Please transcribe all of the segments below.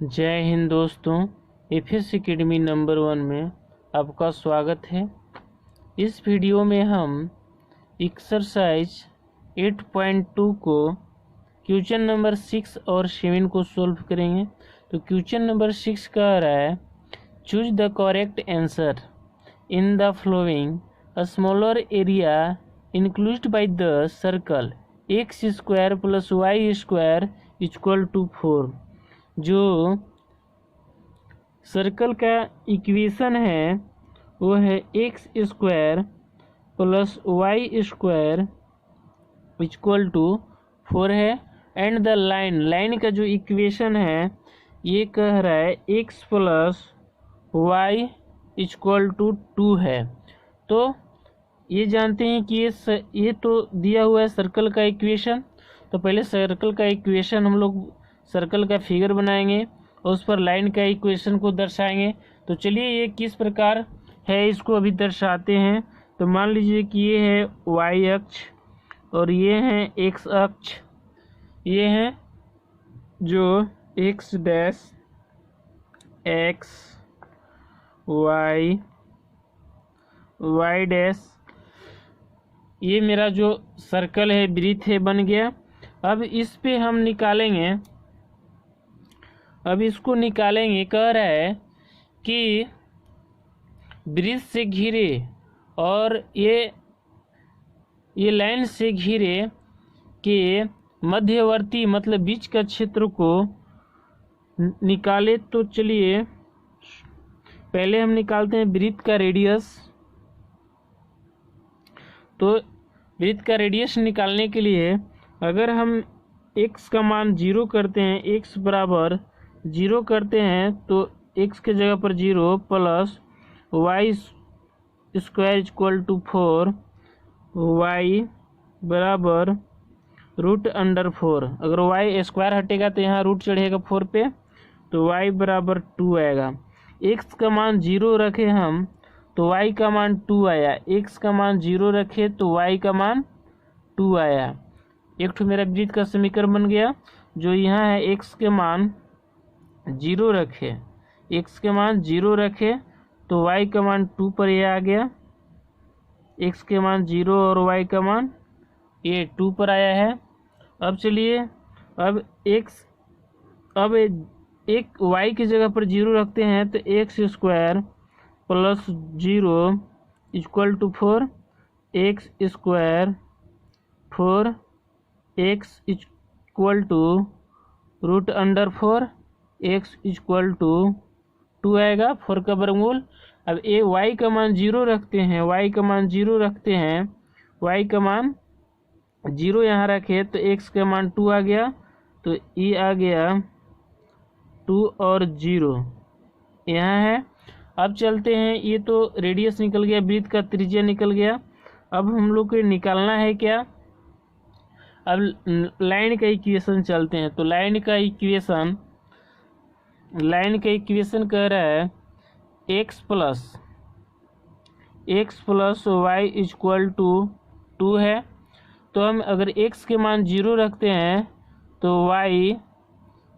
जय हिंद दोस्तों, FS academy number 1 में आपका स्वागत है। इस वीडियो में हम एक्सरसाइज 8.2 को क्वेश्चन नंबर 6 और 7 को सोल्व करेंगे। तो क्वेश्चन नंबर 6 कह रहा है choose the correct answer in the following a smaller area enclosed by the circle x square plus y square equal to 4। जो सर्कल का इक्वेशन है वो है x square plus y square equal to 4 है। And the line का जो equation है ये कह रहा है x plus y equal to 2 है। तो ये जानते हैं कि ये तो दिया हुआ है सर्कल का इक्वेशन। तो पहले सर्कल का इक्वेशन हम लोग सर्कल का फिगर बनाएंगे और उस पर लाइन का इक्वेशन को दर्शाएंगे। तो चलिए ये किस प्रकार है इसको अभी दर्शाते हैं। तो मान लीजिए कि ये है वाई अक्ष और ये है एक्स अक्ष। ये है जो x dash x y y dash, ये मेरा जो सर्कल है वृत्त है बन गया। अब इस पे हम निकालेंगे, अब इसको निकालेंगे। कह रहा है कि वृत्त से घिरे और ये लाइन से घिरे के मध्यवर्ती मतलब बीच का क्षेत्र को निकाले। तो चलिए पहले हम निकालते हैं वृत्त का रेडियस। तो वृत्त का रेडियस निकालने के लिए अगर हम x का मान 0 करते हैं, x बराबर 0 करते हैं तो x के जगह पर 0 plus y square equal to 4, y बराबर √4। अगर वाई स्क्वायर हटेगा तो यहाँ रूट चढ़ेगा 4 पे, तो वाई बराबर 2 आएगा। x का मान 0 रखे हम तो y का मान 2 आया। x का मान 0 रखे तो y का मान 2 आया। एक ठो मेरा वृत्त का समीकरण बन गया। जो यहाँ है x के मान 0 रखे, x के मान 0 रखे तो y का मान 2 पर ये आ गया। x के मान 0 और y का मान ये 2 पर आया है। अब चलिए अब एक y की जगह पर 0 रखते हैं तो x square plus 0 equal to 4, x square 4 x equal to √4, x equal to 2 आएगा, 4 का वर्गमूल। अब ये y का मान 0 रखते हैं, y का मान 0 रखते हैं, y का मान 0 यहाँ रखे तो x का मान 2 आ गया। तो ये आ गया 2 और 0 यहाँ है। अब चलते हैं, ये तो रेडियस निकल गया, वृत्त का त्रिज्या निकल गया। अब हम लोग को निकालना है क्या, अब लाइन का इक्वेशन चलते हैं। तो लाइन का इक्वेशन कह रहा है x plus y equal to 2 है। तो हम अगर x के मान 0 रखते हैं तो y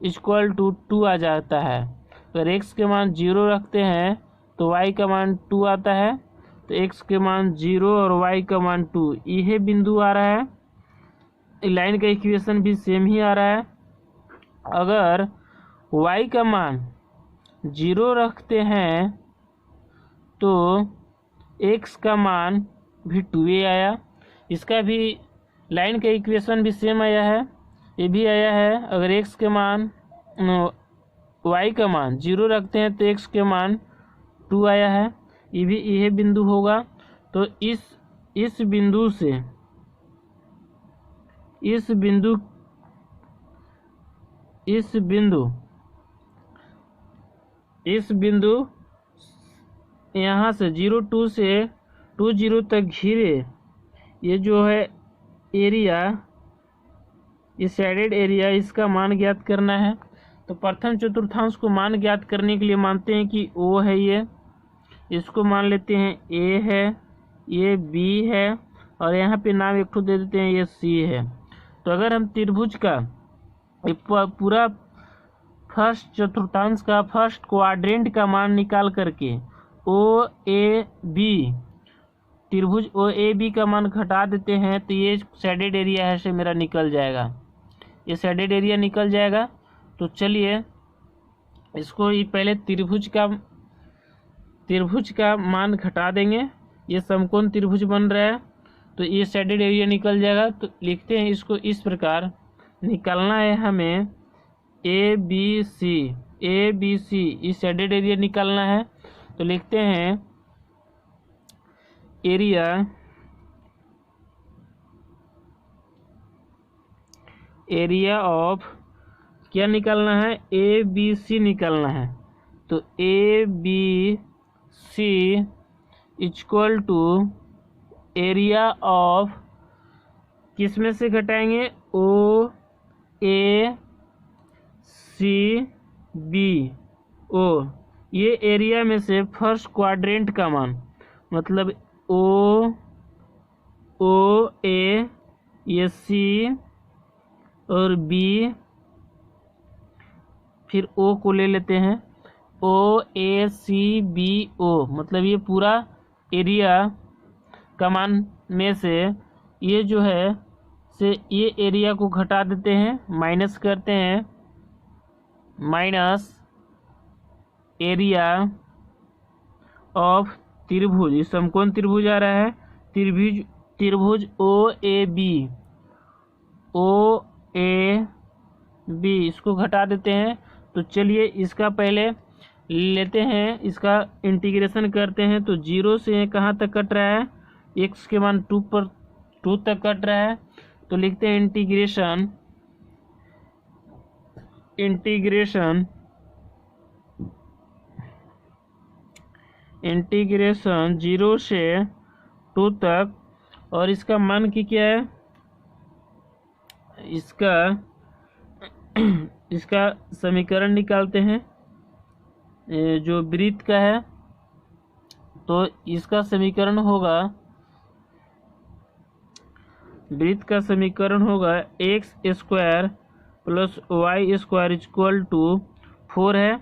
इक्वल टू 2 आ जाता है। अगर x के मान 0 रखते हैं तो y का मान 2 आता है। तो x के मान 0 और y का मान 2, यह बिंदु आ रहा है। लाइन का इक्वेशन भी सेम ही आ रहा है। अगर y का मान 0 रखते हैं तो x का मान भी 2 आया। इसका भी लाइन का इक्वेशन भी सेम आया है, ये भी आया है। अगर x के मान y का मान 0 रखते हैं तो x के मान 2 आया है, ये भी यह बिंदु होगा। तो इस बिंदु यहाँ से 0 से 2 तक घिरे ये जो है एरिया, ये शेडेड एरिया, इसका मान ज्ञात करना है। तो प्रथम चतुर्थांश को मान ज्ञात करने के लिए मानते हैं कि O है, ये इसको मान लेते हैं A है, ये B है और यहाँ पे नाम एक ठो दे देते हैं, ये C है। तो अगर हम त्रिभुज का पूरा फर्स्ट चतुर्थांश का फर्स्ट क्वाड्रेंट का मान निकाल करके ओ ए बी त्रिभुज ओ ए बी का मान घटा देते हैं तो ये शेडेड एरिया है से मेरा निकल जाएगा, ये शेडेड एरिया निकल जाएगा। तो चलिए इसको ये पहले त्रिभुज का मान घटा देंगे। ये समकोण त्रिभुज बन रहा है तो ये शेडेड एरिया निकल जाएगा। तो लिखते हैं इसको इस प्रकार, निकालना है हमें ए बी सी इस शेडेड एरिया निकालना है। तो लिखते हैं एरिया ऑफ क्या निकालना है, ए बी सी निकालना है। तो A B C equal to area of किस में से घटाएंगे, ओ ए सी बी ओ, ये एरिया में से फर्स्ट क्वाड्रेंट का मान, मतलब ओ ए, ये सी और बी, फिर ओ को ले लेते हैं, ओ ए सी बी ओ, मतलब ये पूरा एरिया का मान में से ये जो है से ये एरिया को घटा देते हैं, माइनस करते हैं, माइनस एरिया ऑफ त्रिभुज, इस समकोण त्रिभुज आ रहा है, त्रिभुज ओ ए बी इसको घटा देते हैं। तो चलिए इसका पहले लेते हैं, इसका इंटीग्रेशन करते हैं। तो 0 से कहाँ तक कट रहा है, x के मान 2 तक कट रहा है। तो लिखते हैं इंटीग्रेशन 0 से 2 तक, और इसका मान की क्या है, इसका समीकरण निकालते हैं जो वृत्त का है। तो इसका समीकरण होगा, वृत्त का समीकरण होगा x square plus y square equal to 4 है।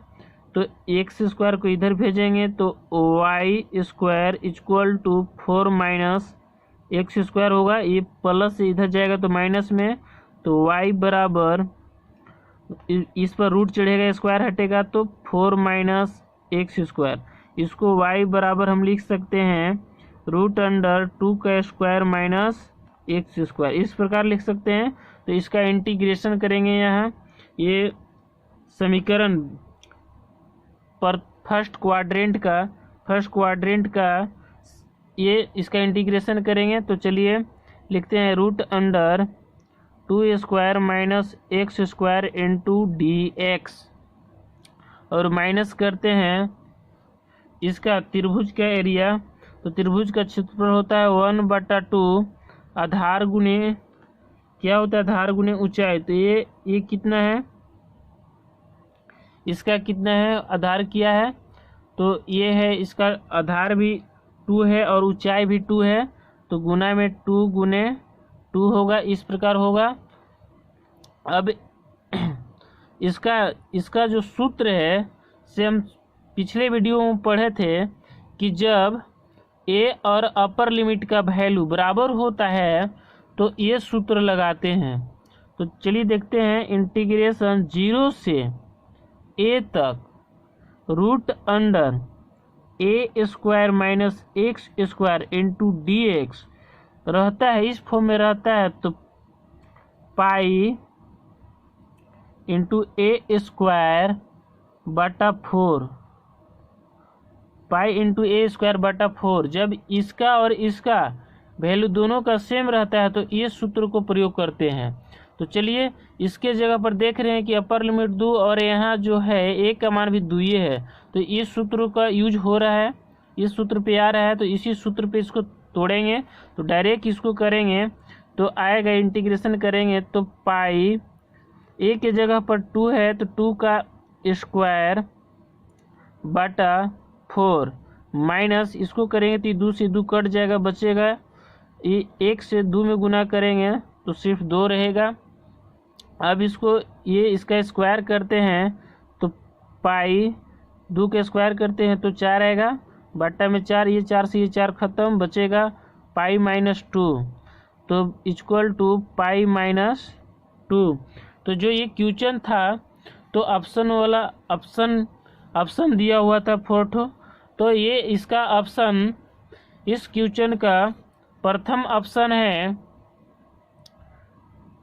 तो एक्स स्क्वायर को इधर भेजेंगे तो y square equal to 4 minus x square होगा, ये प्लस से इधर जाएगा तो माइनस में, तो वाई बराबर इस पर रूट चढ़ेगा, स्क्वायर हटेगा तो 4 माइनस एक्स स्क्वायर। इसको y बराबर हम लिख सकते हैं √2 का स्क्वायर माइनस एक्स स्क्वायर, इस प्रकार लिख सकते हैं। तो इसका इंटीग्रेशन करेंगे यहाँ, ये समीकरण पर फर्स्ट क्वाड्रेंट का ये इसका इंटीग्रेशन करेंगे। तो चलिए लिखते हैं √2 square minus x square into dx, और माइनस करते हैं इसका त्रिभुज का एरिया। तो त्रिभुज का क्षेत्रफल होता है 1/2 आधार गुने क्या होता है, आधार गुने ऊंचाई। तो ये कितना है, इसका कितना है, आधार किया है तो ये है, इसका आधार भी 2 है और ऊंचाई भी 2 है, तो गुना में 2 गुने 2 होगा, इस प्रकार होगा। अब इसका जो सूत्र है से हम पिछले वीडियो में पढ़े थे कि जब a और अपर लिमिट का वैल्यू बराबर होता है तो ये सूत्र लगाते हैं। तो चलिए देखते हैं, इंटीग्रेशन 0 से a तक √a square minus x square into dx रहता है, इस फॉर्म में रहता है। तो पाई इंटू a स्क्वायर बटा 4, पाई इंटू a स्क्वायर बटा 4। जब इसका और इसका वैल्यू दोनों का सेम रहता है तो ये सूत्र को प्रयोग करते हैं। तो चलिए इसके जगह पर देख रहे हैं कि अपर लिमिट 2 और यहाँ जो है a का मान भी 2 है, तो इस सूत्र का यूज हो रहा है, इस सूत्र पे आ रहा है। तो इसी सूत्र पे इसको तोड़ेंगे, तो डायरेक्ट इसको करेंगे तो आएगा, इंटीग्रेशन करेंगे तो पाई a के जगह पर 2 है तो 2 का स्क्वायर बटा 4 माइनस इसको करेंगे तो 2 से 2 कट जाएगा, बचेगा। ये 1 से 2 में गुना करेंगे तो सिर्फ 2 रहेगा। अब इसको इसका स्क्वायर करते हैं पाई 2 के स्क्वायर करते हैं तो 4 आएगा, बट्टा में 4, ये 4 से ये 4 खत्म, बचेगा पाई माइनस 2, तो इक्वल टू पाई माइनस 2। तो जो ये क्वेश्चन था तो ऑप्शन वाला ऑप्शन दिया हुआ था 4, तो ये इसका ऑप्शन, इस क्वेश्चन का प्रथम ऑप्शन है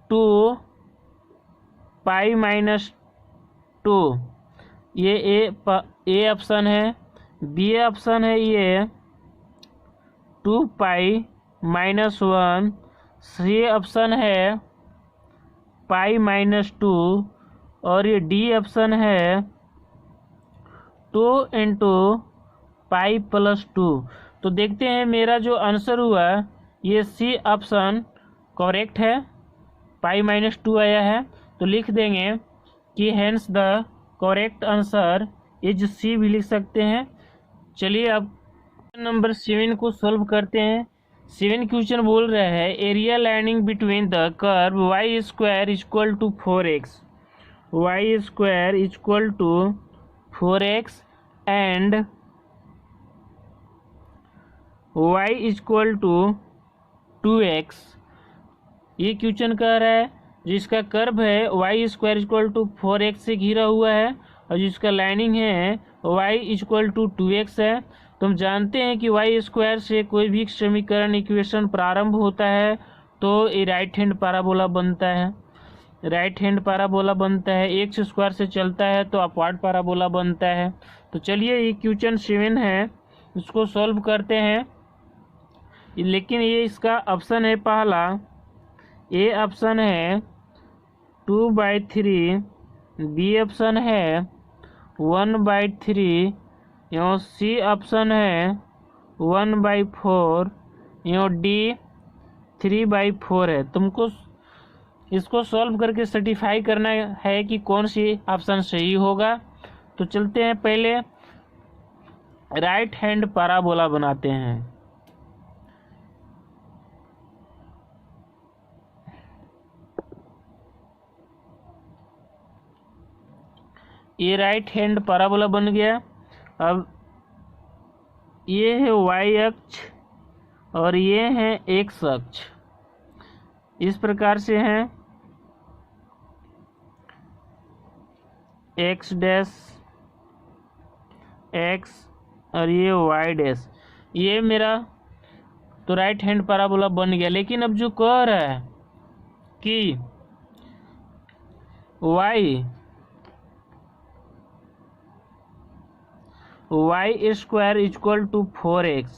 2 पाई माइनस 2, ये ए ऑप्शन है। बी ऑप्शन है ये 2 पाई माइनस 1। सी ऑप्शन है पाई माइनस 2, और ये डी ऑप्शन है 2 इंटू पाई प्लस 2। तो देखते हैं मेरा जो आंसर हुआ ये सी ऑप्शन करेक्ट है, पाई माइनस 2 आया है, तो लिख देंगे कि hence the correct answer is C भी लिख सकते हैं। चलिए अब नंबर 7 को सॉल्व करते हैं। 7 क्वेश्चन बोल रहा है area lining between the curve y square equal to 4x, y square equal to 4x and y equal to 2x। ये क्वेश्चन कह रहा है जिसका कर्व है y square equal to 4x से घिरा हुआ है, और जिसका लाइनिंग है y इक्वल टू 2x है। तो हम जानते हैं कि y स्क्वायर से कोई भी समीकरण इक्वेशन प्रारंभ होता है तो ये राइट हैंड पैराबोला बनता है, राइट हैंड पैराबोला बनता है। एक्स स्क्वायर से चलता है तो अपवार्ड पैराबोला बनता है। तो चलिए ये क्वेश्चन 7 है, इसको सॉल्व करते हैं। लेकिन ये इसका ऑप्शन है पहला, ए ऑप्शन है 2/3, बी ऑप्शन है 1/3, यहाँ सी ऑप्शन है 1/4, यहाँ डी 3/4 है। तुमको इसको सॉल्व करके सर्टिफाई करना है कि कौन सी ऑप्शन सही होगा। तो चलते हैं, पहले राइट हैंड पैराबोला बनाते हैं। ये राइट हैंड पैराबोला बन गया। अब ये है y अक्ष और ये है x अक्ष, इस प्रकार से हैं x डैश x और ये y डैश, ये मेरा तो राइट हैंड पैराबोला बन गया। लेकिन अब जो कह रहा है कि y square equal to 4x,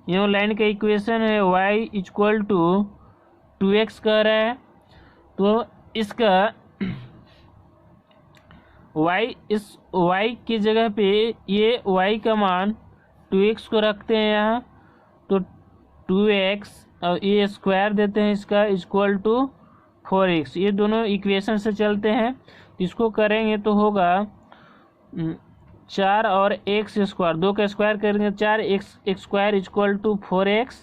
ये लाइन का इक्वेशन है y इक्वल टू 2x कह रहा है। तो इसका इस y की जगह पे ये y का मान 2x को रखते हैं यहाँ, तो 2x और ये स्क्वायर देते हैं इसका इक्वल टू 4x। ये दोनों इक्वेशन से चलते हैं, इसको करेंगे तो होगा 4 और x स्क्वायर, 2 का स्क्वायर करेंगे 4x square equal to 4x।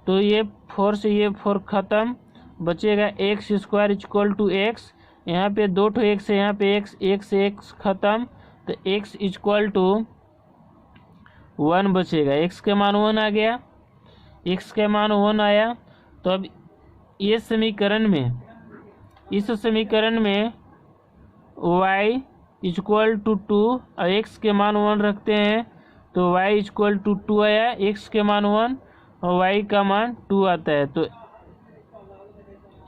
तो ये 4 से ये 4 खत्म, बचेगा x square equal to x, यहाँ पे 2 ठो x है, यहाँ पे x खत्म, तो x इक्वल टू 1 बचेगा। x के मान 1 आ गया, x के मान 1 आया। तो अब ये समीकरण में, इस समीकरण में y इक्वल टू 2 और x के मान 1 रखते हैं, तो y इक्वल टू 2 आया, x के मान 1 और y का मान 2 आता है। तो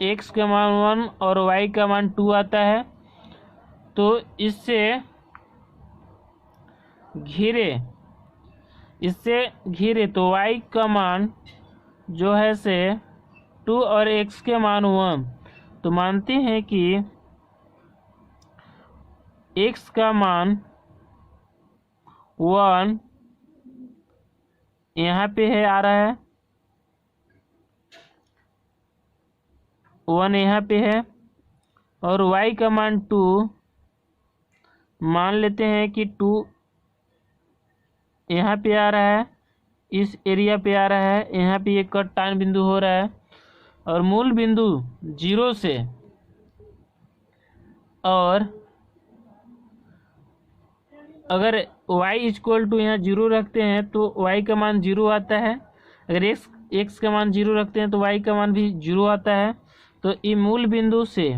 x के मान 1 और y का मान 2 आता है। तो इससे घिरे तो y का मान जो है से 2 और x के मान 1, तो मानते हैं कि x का मान 1 यहाँ पे है, आ रहा है 1 यहाँ पे है, और y का मान 2 मान लेते हैं कि 2 यहाँ पे आ रहा है, इस एरिया पे आ रहा है, यहाँ पे ये कट टान बिंदु हो रहा है, और मूल बिंदु 0 से और अगर y इक्वल टू यहाँ 0 रखते हैं तो y का मान 0 आता है। अगर x का मान 0 रखते हैं तो y का मान भी 0 आता है। तो ये मूल बिंदु से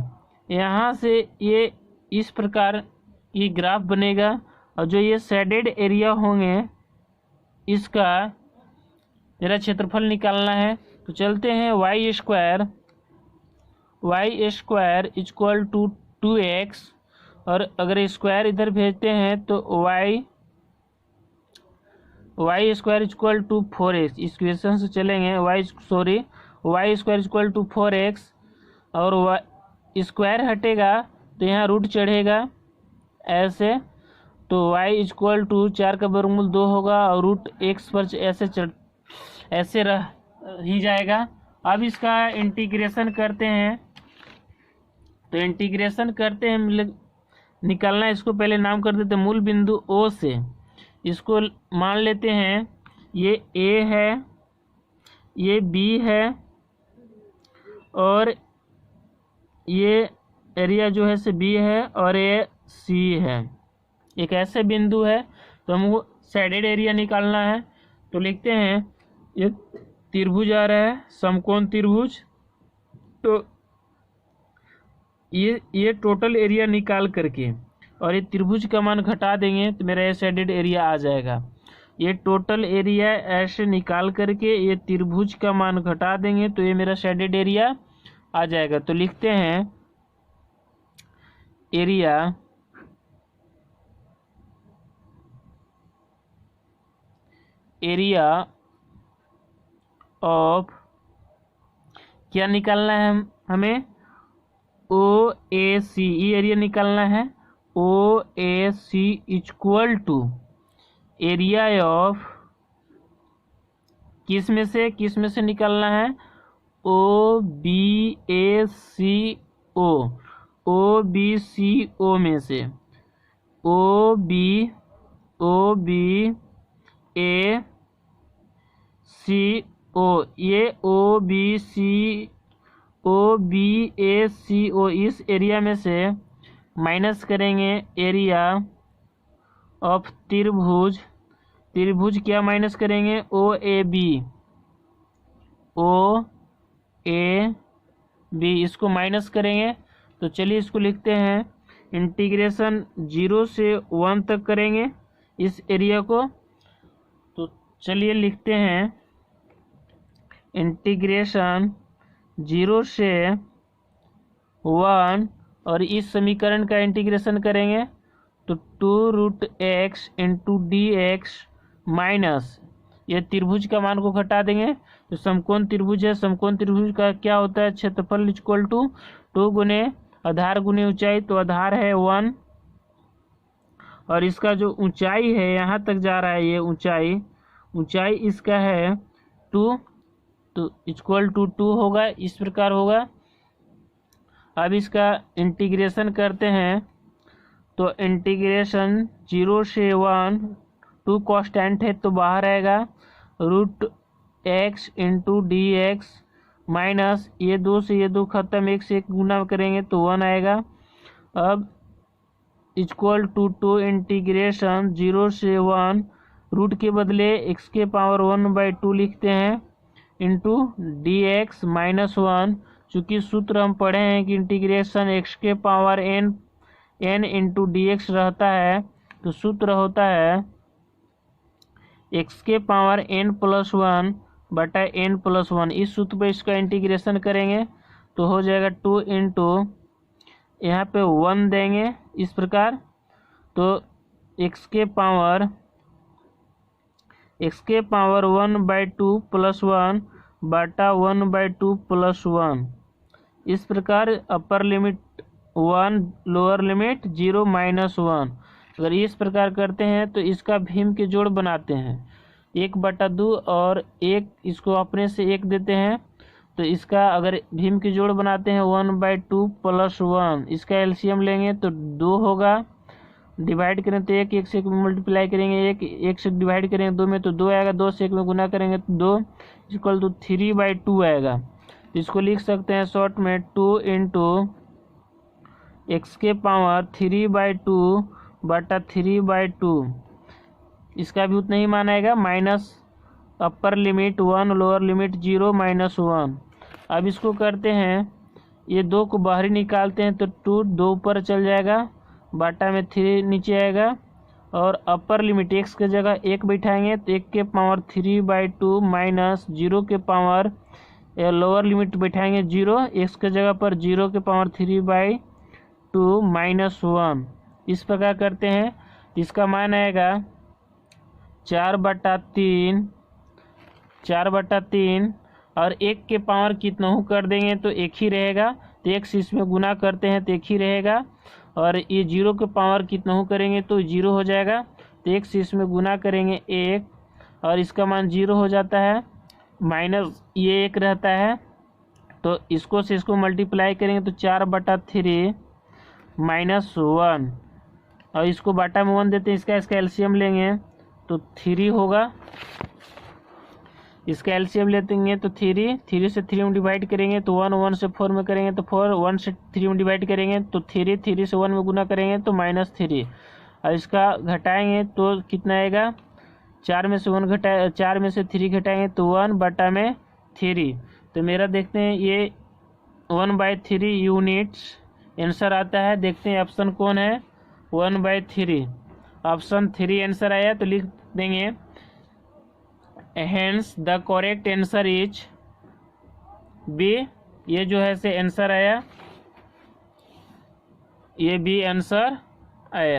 यहाँ से ये इस प्रकार ये ग्राफ बनेगा, और जो ये शेडेड एरिया होंगे इसका मेरा क्षेत्रफल निकालना है। तो चलते हैं Y square equal to 2x, और अगर स्क्वायर इधर भेजते हैं तो y square equal to 4x, इस क्वेश्चन से चलेंगे। Y square equal to 4x, और स्क्वायर हटेगा तो यहाँ रूट चढ़ेगा ऐसे, तो y इक्वल टू 4 का वर्गमूल 2 होगा, और रूट x पर ऐसे रह ही जाएगा। अब इसका इंटीग्रेशन करते हैं। तो इंटीग्रेशन करते हैं, निकालना है इसको, पहले नाम कर देते हैं मूल बिंदु O से। इसको मान लेते हैं ये A है, ये B है, और ये एरिया जो है से B है, और ये C है। एक ऐसे बिंदु है, तो हमको शेडेड एरिया निकालना है। तो लिखते हैं ये त्रिभुज आ रहा है, समकोण त्रिभुज। तो ये टोटल एरिया निकाल करके और ये त्रिभुज का मान घटा देंगे तो मेरा ये शेडेड एरिया आ जाएगा। ये टोटल एरिया ऐसे निकाल करके ये त्रिभुज का मान घटा देंगे तो ये मेरा शेडेड एरिया आ जाएगा। तो लिखते हैं एरिया ऑफ, क्या निकालना है हमें, OAC, ये एरिया निकालना है। OAC equal to area of, किस में से निकालना है, OBCO में से, OBACO, ये OBACO इस एरिया में से माइनस करेंगे एरिया ऑफ त्रिभुज क्या माइनस करेंगे, OAB, इसको माइनस करेंगे। तो चलिए इसको लिखते हैं, इंटीग्रेशन 0 से 1 तक करेंगे इस एरिया को। तो चलिए लिखते हैं इंटीग्रेशन 0 से 1, और इस समीकरण का इंटीग्रेशन करेंगे तो 2√x इंटू dx माइनस ये त्रिभुज का मान को घटा देंगे। तो समकोण त्रिभुज है, समकोण त्रिभुज का क्या होता है, क्षेत्रफल इक्वल टू 2 गुने आधार गुने ऊंचाई। तो आधार है 1, और इसका जो ऊंचाई है यहाँ तक जा रहा है, ये ऊंचाई इसका है 2, तो इक्वल टू 2 होगा, इस प्रकार होगा। अब इसका इंटीग्रेशन करते हैं। तो इंटीग्रेशन 0 से 1, 2 कांस्टेंट है तो बाहर आएगा, √x इंटू dx माइनस ये 2 से ये 2 खत्म, 1 से 1 गुना करेंगे तो 1 आएगा। अब इक्वल टू 2 इंटीग्रेशन 0 से 1, रूट के बदले x के पावर 1/2 लिखते हैं इंटू dx माइनस 1। चूँकि सूत्र हम पढ़े हैं कि इंटीग्रेशन x के पावर n इंटू dx रहता है, तो सूत्र होता है x के पावर n+1 बटा n+1। इस सूत्र पे इसका इंटीग्रेशन करेंगे तो हो जाएगा 2 इंटू यहाँ पे 1 देंगे इस प्रकार। तो x के पावर 1/2 + 1 बटा 1/2 + 1, इस प्रकार अपर लिमिट 1, लोअर लिमिट 0 - 1। अगर इस प्रकार करते हैं तो इसका भीम के जोड़ बनाते हैं 1/2 और 1, इसको अपने से 1 देते हैं। तो इसका अगर भीम के जोड़ बनाते हैं 1/2 + 1, इसका एलसीएम लेंगे तो 2 होगा। डिवाइड करें तो 1 से 1 मल्टीप्लाई करेंगे, 1 से डिवाइड करेंगे 2 में तो 2 आएगा, 2 से 1 में गुना करेंगे तो 2 इक्वल टू 3/2 आएगा। तो इसको लिख सकते हैं शॉर्ट में 2 इंटू x के पावर 3/2 बटा 3/2, इसका भी उतना ही मान आएगा। Minus upper limit 1 lower limit 0 -1। अब इसको करते हैं, ये 2 को बाहर ही निकालते हैं तो 2 2 ऊपर चल जाएगा, बटा में 3 नीचे आएगा और अपर लिमिट x के जगह 1 बैठाएंगे तो 1 के पावर 3/2 माइनस 0 के पावर लोअर लिमिट बैठाएंगे 0, x के जगह पर 0 के पावर 3/2 -1। इस प्रकार करते हैं, इसका मान आएगा 4/3 और 1 के पावर कितना हो कर देंगे तो 1 ही रहेगा, तो x इसमें गुना करते हैं तो 1 ही रहेगा, और ये 0 के पावर कितना हो करेंगे तो 0 हो जाएगा, तो x इसमें गुना करेंगे 1 और इसका मान 0 हो जाता है, माइनस ये 1 रहता है, तो इसको से इसको मल्टीप्लाई करेंगे तो 4/3 -1 और इसको बटा में 1 देते हैं, इसका एलसीएम लेंगे तो 3 होगा। इसका एलसीएम लेते हैं तो 3 से 3 में डिवाइड करेंगे तो 1 1 से 4 में करेंगे तो 4, 1 से 3 में डिवाइड करेंगे तो 3 से 1 में गुना करेंगे तो -3 और इसका घटाएंगे तो कितना आएगा, 4 में से 3 घटाएंगे तो 1 बटा में 3। तो मेरा देखते हैं ये 1/3 यूनिट्स आंसर आता है। देखते हैं ऑप्शन कौन है, 1/3, ऑप्शन 3 आंसर आया, तो लिख देंगे hence the correct answer is B. ये जो है से आंसर आया, ये बी आंसर आया।